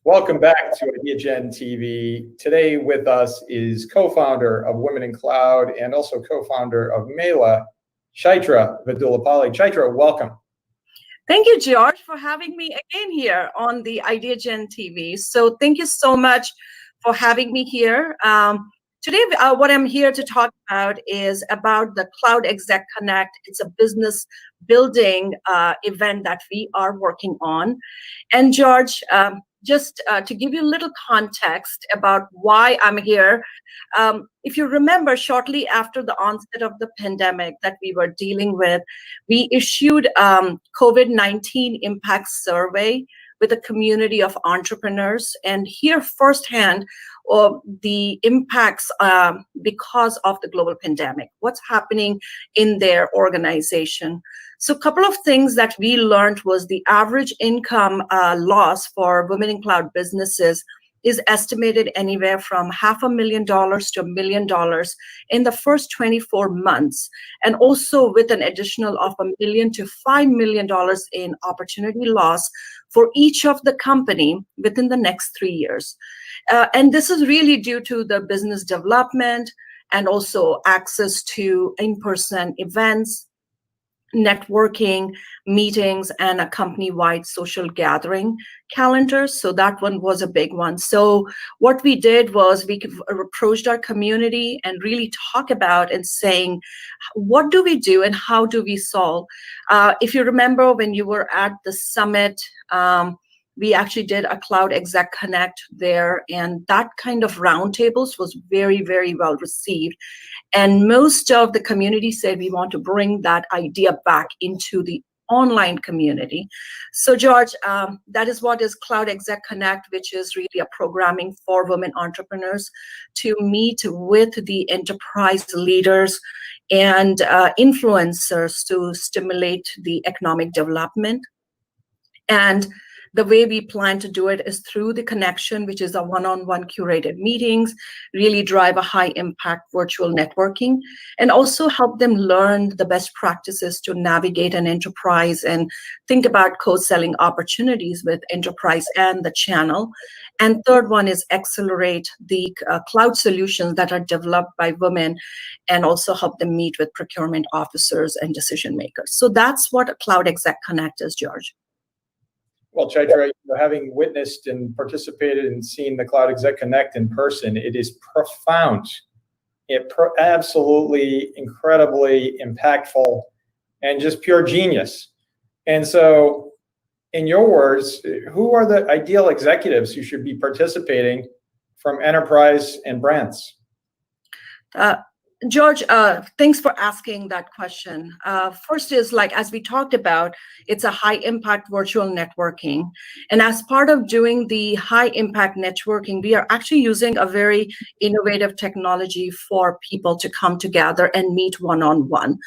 Welcome back to Ideagen TV. Today with us is co-founder of Women in Cloud and also co-founder of Mela, Chaitra Vedullapalli. Chaitra, welcome. Thank you, George, for having me again here on the Ideagen TV. So thank you so much for having me here. Today, what I'm here to talk about is about the CloudExec Connect. It's a business building event that we are working on. And George, just to give you a little context about why I'm here, if you remember, shortly after the onset of the pandemic that we were dealing with, we issued COVID-19 impact survey with a community of entrepreneurs and hear firsthand the impacts because of the global pandemic, what's happening in their organization. So a couple of things that we learned was the average income loss for women in cloud businesses is estimated anywhere from $500,000 to $1 million in the first 24 months, and also with an additional of $1 million to $5 million in opportunity loss for each of the company within the next 3 years. And this is really due to the business development and also access to in-person events, networking, meetings, and a company-wide social gathering calendar. So that one was a big one. So what we did was we approached our community and really talk about and saying, what do we do and how do we solve? If you remember when you were at the summit, we actually did a CloudExec Connect there, and that kind of roundtables was very, very well received. And most of the community said we want to bring that idea back into the online community. So George, that is what is CloudExec Connect, which is really a programming for women entrepreneurs to meet with the enterprise leaders and influencers to stimulate the economic development. And the way we plan to do it is through the connection, which is a one-on-one curated meetings, really drive a high impact virtual networking, and also help them learn the best practices to navigate an enterprise and think about co-selling opportunities with enterprise and the channel. And third one is accelerate the cloud solutions that are developed by women and also help them meet with procurement officers and decision makers. So that's what a CloudExec Connect is, George. Well, Chaitra, having witnessed and participated and seen the CloudExec Connect in person, it is profound. Absolutely incredibly impactful and just pure genius. And so, in your words, who are the ideal executives who should be participating from enterprise and brands? George, thanks for asking that question. First is, like, as we talked about, it's a high impact virtual networking. And as part of doing the high impact networking, we are actually using a very innovative technology for people to come together and meet one-on-one.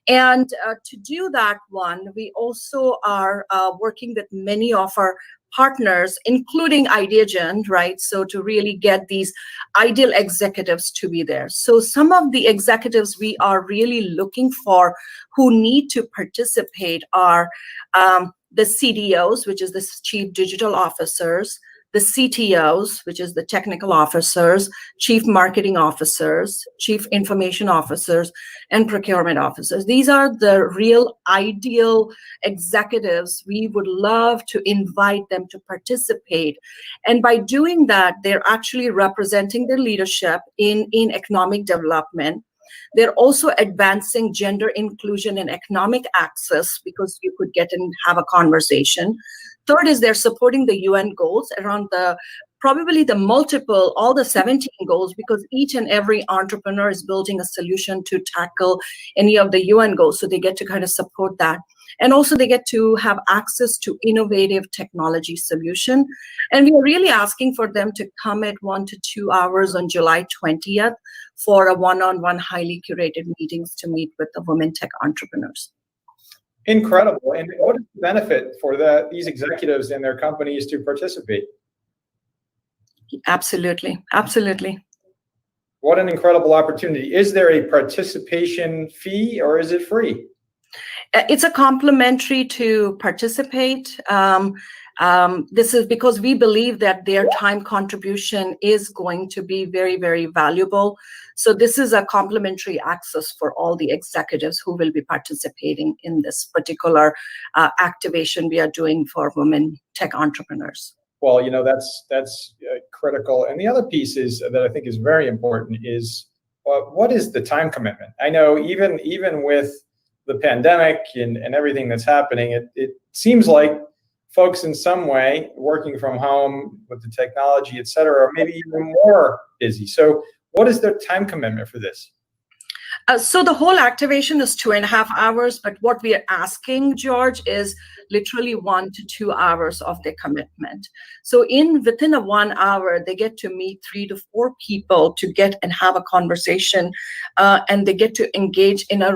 And to do that one, we also are working with many of our partners, including Ideagen, right? So to really get these ideal executives to be there. So some of the executives we are really looking for who need to participate are the CDOs, which is the Chief Digital Officers, the CTOs, which is the technical officers, chief marketing officers, chief information officers, and procurement officers. These are the real ideal executives. We would love to invite them to participate. And by doing that, they're actually representing their leadership in economic development. They're also advancing gender inclusion and economic access, because you could get and have a conversation. Third is they're supporting the UN goals around probably the multiple, all the 17 goals, because each and every entrepreneur is building a solution to tackle any of the UN goals. So they get to kind of support that. And also they get to have access to innovative technology solution. And we are really asking for them to come at 1 to 2 hours on July 20th for a one-on-one highly curated meetings to meet with the women tech entrepreneurs. Incredible. And what is the benefit for these executives and their companies to participate? Absolutely. Absolutely. What an incredible opportunity. Is there a participation fee or is it free? It's a complimentary to participate. This is because we believe that their time contribution is going to be very, very valuable. So this is a complimentary access for all the executives who will be participating in this particular activation we are doing for women tech entrepreneurs. Well, you know, that's critical. And the other piece is that I think is very important is what is the time commitment? I know even with the pandemic and everything that's happening, it seems like folks in some way working from home with the technology, et cetera, are maybe even more busy. So what is their time commitment for this? So the whole activation is 2.5 hours, but what we are asking, George, is literally 1 to 2 hours of their commitment. So within a 1 hour, they get to meet 3 to 4 people to get and have a conversation, and they get to engage in a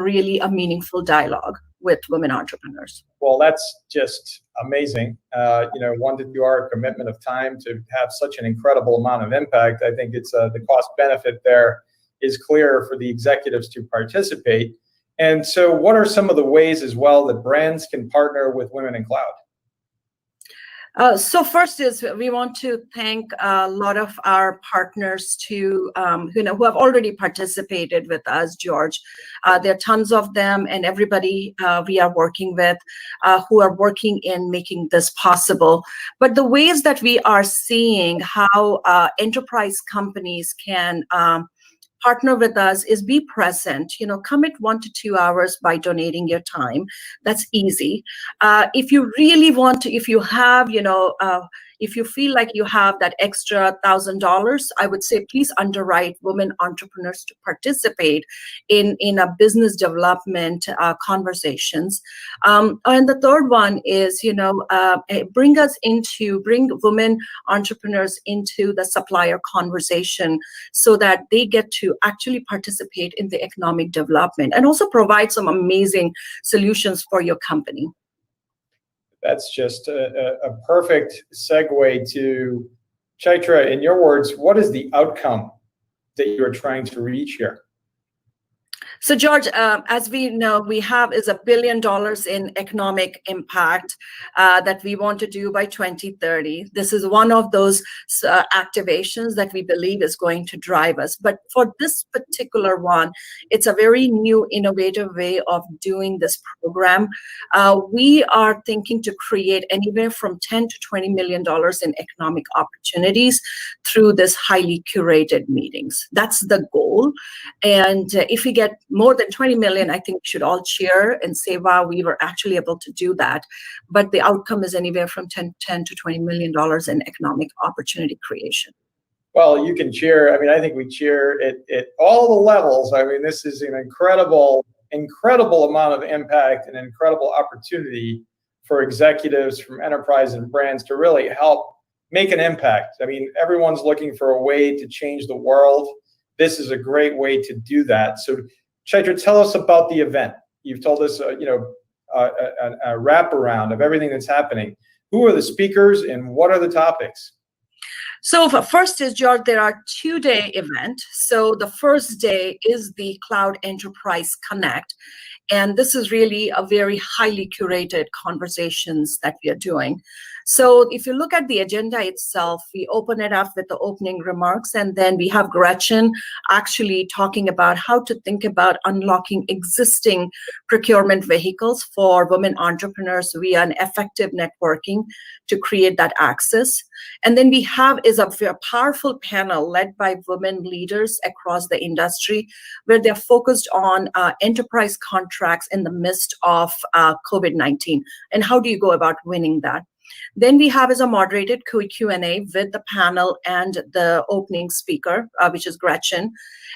meaningful dialogue with women entrepreneurs. Well, that's just amazing. 1 to 2 hour commitment of time to have such an incredible amount of impact. I think it's the cost benefit there is clear for the executives to participate. And so what are some of the ways as well that brands can partner with Women in Cloud? So first is we want to thank a lot of our partners who have already participated with us, George. There are tons of them, and everybody we are working with who are working in making this possible. But the ways that we are seeing how enterprise companies can partner with us is be present, commit 1 to 2 hours by donating your time. That's easy. If you really want to, if you have, if you feel like you have that extra $1,000, I would say please underwrite women entrepreneurs to participate in a business development conversations. And the third one is, bring women entrepreneurs into the supplier conversation so that they get to actually participate in the economic development and also provide some amazing solutions for your company. That's just a perfect segue to Chaitra. In your words, what is the outcome that you're trying to reach here? So, George, as we know, we have is $1 billion in economic impact that we want to do by 2030. This is one of those activations that we believe is going to drive us. But for this particular one, it's a very new, innovative way of doing this program. We are thinking to create anywhere from $10 to $20 million in economic opportunities through this highly curated meetings. That's the goal. And if we get more than 20 million, I think we should all cheer and say, wow, we were actually able to do that. But the outcome is anywhere from $10 to $20 million in economic opportunity creation. Well, you can cheer. I mean, I think we cheer at all the levels. I mean, this is an incredible amount of impact and an incredible opportunity for executives from enterprise and brands to really help make an impact. I mean, everyone's looking for a way to change the world. This is a great way to do that. So, Chaitra, tell us about the event. You've told us, a wraparound of everything that's happening. Who are the speakers and what are the topics? So first is, George, there are 2-day event. So the first day is the Cloud Enterprise Connect. And this is really a very highly curated conversations that we are doing. So if you look at the agenda itself, we open it up with the opening remarks, and then we have Gretchen actually talking about how to think about unlocking existing procurement vehicles for women entrepreneurs via an effective networking to create that access. And then we have is a very powerful panel led by women leaders across the industry, where they're focused on enterprise contracts in the midst of COVID-19. And how do you go about winning that? Then we have as a moderated Q&A with the panel and the opening speaker, which is Gretchen.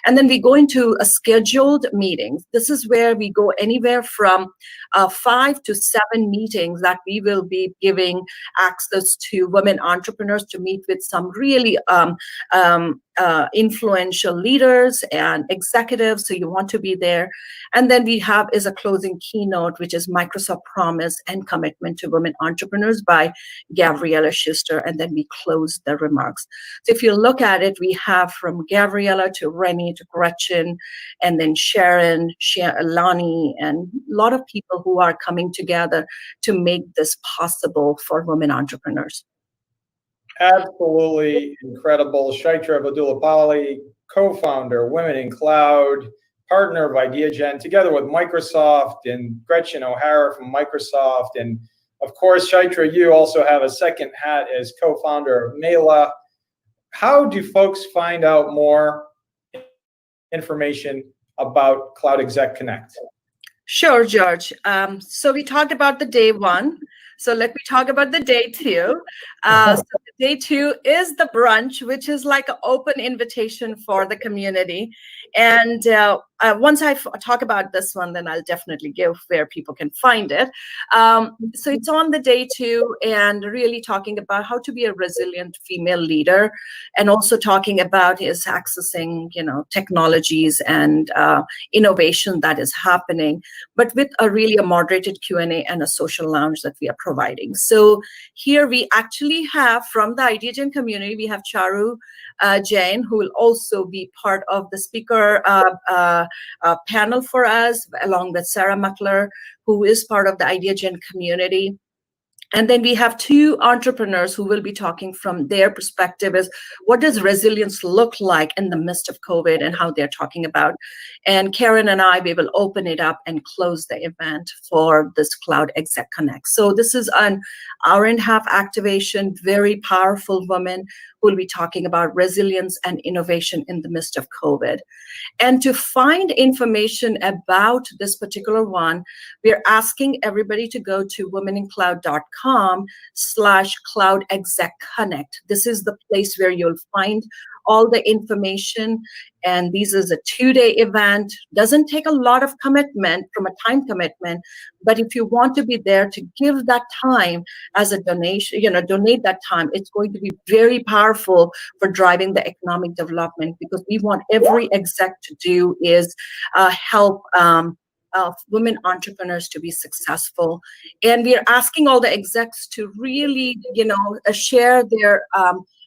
And then we go into a scheduled meetings. This is where we go anywhere from 5 to 7 meetings that we will be giving access to women entrepreneurs to meet with some really influential leaders and executives. So you want to be there. And then we have is a closing keynote, which is Microsoft promise and commitment to women entrepreneurs by by Gabriella Schuster, and then we close the remarks. So if you look at it, we have from Gabriella to Remy to Gretchen, and then Sharon, Lani, and a lot of people who are coming together to make this possible for women entrepreneurs. Absolutely incredible. Chaitra Vedullapalli, co-founder, Women in Cloud, partner of Ideagen, together with Microsoft, and Gretchen O'Hara from Microsoft. And of course, Chaitra, you also have a second hat as co-founder of Mela. How do folks find out more information about CloudExec Connect? Sure, George. So we talked about the day one. So let me talk about the day two. So day two is the brunch, which is like an open invitation for the community. And once I talk about this one, then I'll definitely give where people can find it. So it's on the day two, and really talking about how to be a resilient female leader, and also talking about is accessing, technologies and innovation that is happening, but with a moderated Q&A and a social lounge that we are providing. So here we actually have, from the Ideagen community, we have Charu Jain, who will also be part of the speaker panel for us, along with Sarah Muckler, who is part of the Ideagen community. And then we have two entrepreneurs who will be talking from their perspective as what does resilience look like in the midst of COVID, and how they're talking about. And Karen and I, we will open it up and close the event for this CloudExec Connect. So this is an hour-and-a-half activation, very powerful woman who will be talking about resilience and innovation in the midst of COVID. And to find information about this particular one, we're asking everybody to go to womenincloud.com/CloudExec Connect. This is the place where you'll find all the information. And this is a 2-day event. Doesn't take a lot of commitment from a time commitment, but if you want to be there to give that time as a donation, donate that time, it's going to be very powerful for driving the economic development, because we want every exec to do is help women entrepreneurs to be successful. And we are asking all the execs to really, share their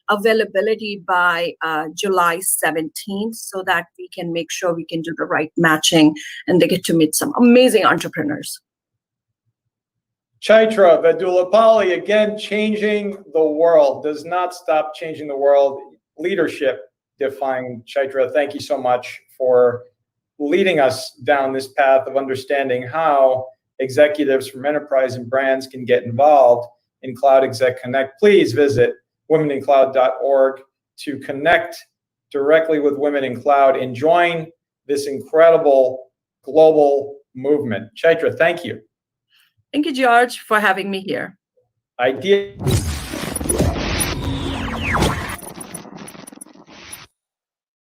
availability by July 17th, so that we can make sure we can do the right matching and they get to meet some amazing entrepreneurs. Chaitra Vedullapalli, again, changing the world, does not stop changing the world. Leadership defying. Chaitra, thank you so much for leading us down this path of understanding how executives from enterprise and brands can get involved in CloudExec Connect. Please visit womenincloud.org to connect directly with Women in Cloud and join this incredible global movement. Chaitra, thank you. Thank you, George, for having me here. Idea.